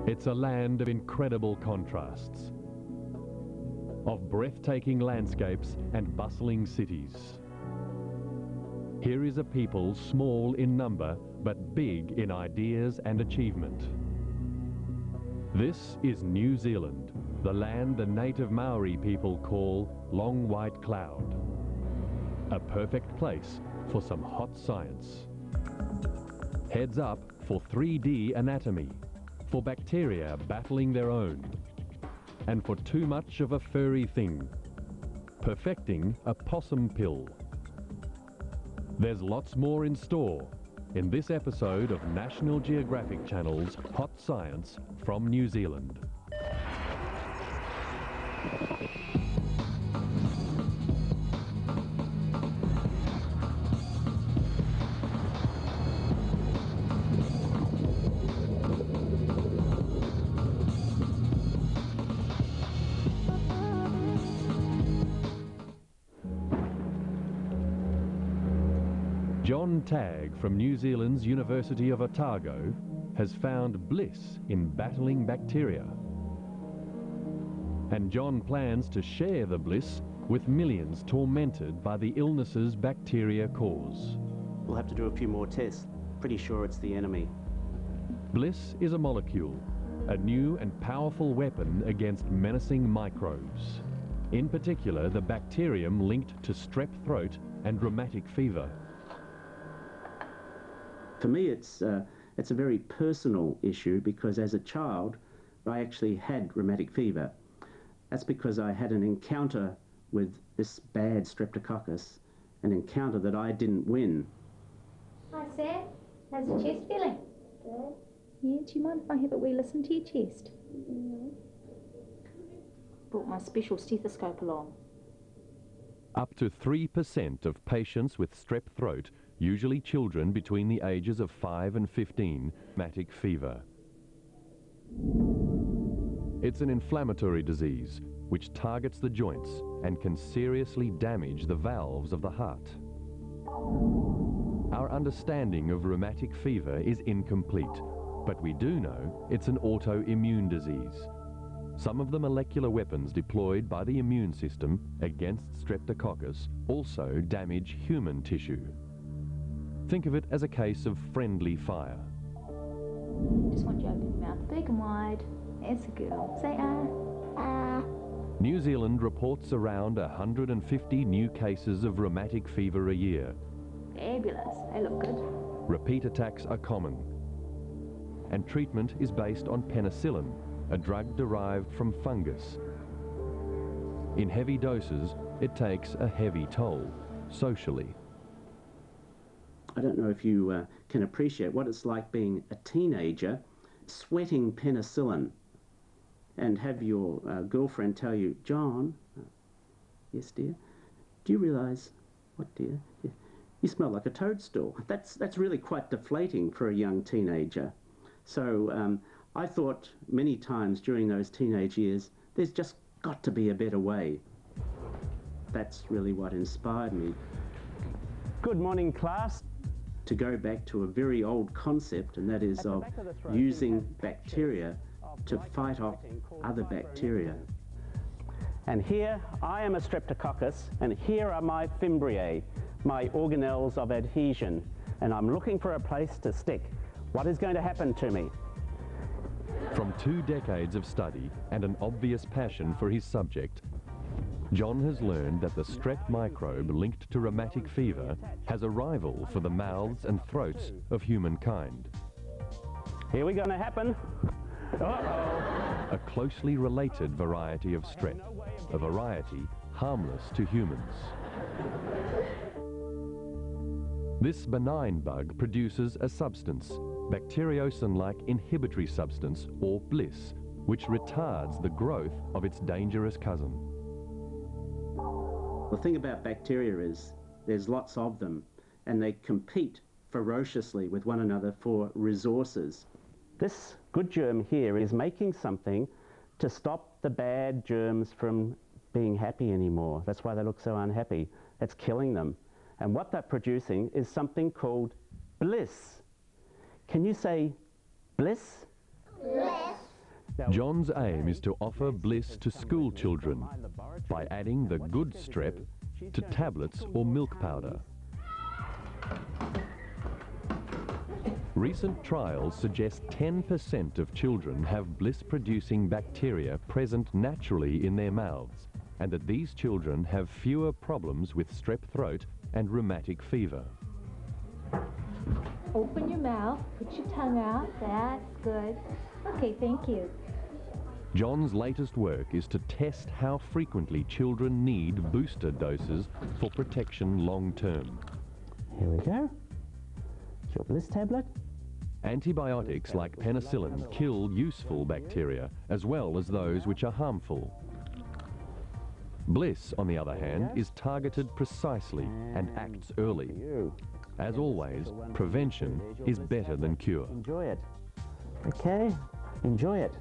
It's a land of incredible contrasts, of breathtaking landscapes and bustling cities. Here is a people small in number, but big in ideas and achievement. This is New Zealand, the land the native Maori people call Long White Cloud. A perfect place for some hot science. Heads up for 3D anatomy, for bacteria battling their own, and for too much of a furry thing, perfecting a possum pill. There's lots more in store in this episode of National Geographic Channel's Hot Science from New Zealand. John Tagg from New Zealand's University of Otago has found bliss in battling bacteria. And John plans to share the bliss with millions tormented by the illnesses bacteria cause. We'll have to do a few more tests. Pretty sure it's the enemy. Bliss is a molecule, a new and powerful weapon against menacing microbes. In particular, the bacterium linked to strep throat and rheumatic fever. For me, it's a very personal issue because as a child, I actually had rheumatic fever. That's because I had an encounter with this bad streptococcus, an encounter that I didn't win. Hi Sam, how's your chest feeling? Good. Yeah, do you mind if I have a wee listen to your chest? No. Brought my special stethoscope along. Up to 3% of patients with strep throat, usually children between the ages of 5 and 15, rheumatic fever. It's an inflammatory disease which targets the joints and can seriously damage the valves of the heart. Our understanding of rheumatic fever is incomplete, but we do know it's an autoimmune disease. Some of the molecular weapons deployed by the immune system against streptococcus also damage human tissue. Think of it as a case of friendly fire. Just want you to open your mouth big and wide. That's a girl. Say ah. Ah. New Zealand reports around 150 new cases of rheumatic fever a year. Fabulous. They look good. Repeat attacks are common. And treatment is based on penicillin, a drug derived from fungus. In heavy doses, it takes a heavy toll, socially. I don't know if you can appreciate what it's like being a teenager, sweating penicillin, and have your girlfriend tell you, John, yes dear, do you realise, what dear, you smell like a toadstool. That's really quite deflating for a young teenager. So I thought many times during those teenage years, there's just got to be a better way. That's really what inspired me. Good morning, class. To go back to a very old concept, and that is of using bacteria to fight off other bacteria. And here I am a streptococcus, and here are my fimbriae, my organelles of adhesion, and I'm looking for a place to stick. What is going to happen to me? From 2 decades of study and an obvious passion for his subject, John has learned that the strep microbe linked to rheumatic fever has a rival for the mouths and throats of humankind. Here we go to happen. Uh-oh. A closely related variety of strep, a variety harmless to humans. This benign bug produces a substance, bacteriocin-like inhibitory substance, or BLIS, which retards the growth of its dangerous cousin. The thing about bacteria is there's lots of them, and they compete ferociously with one another for resources. This good germ here is making something to stop the bad germs from being happy anymore. That's why they look so unhappy. It's killing them. And what they're producing is something called bliss. Can you say bliss? Bliss. John's aim is to offer BLIS to school children by adding the good strep to tablets or milk powder. Recent trials suggest 10% of children have BLIS-producing bacteria present naturally in their mouths, and that these children have fewer problems with strep throat and rheumatic fever. Open your mouth, put your tongue out. That's good. Okay, thank you. John's latest work is to test how frequently children need booster doses for protection long term. Here we go. It's your BLIS tablet. Antibiotics like penicillin kill useful bacteria as well as those which are harmful. BLIS, on the other hand, is targeted precisely and acts early. As always, prevention is better than cure. Enjoy it. Okay, enjoy it.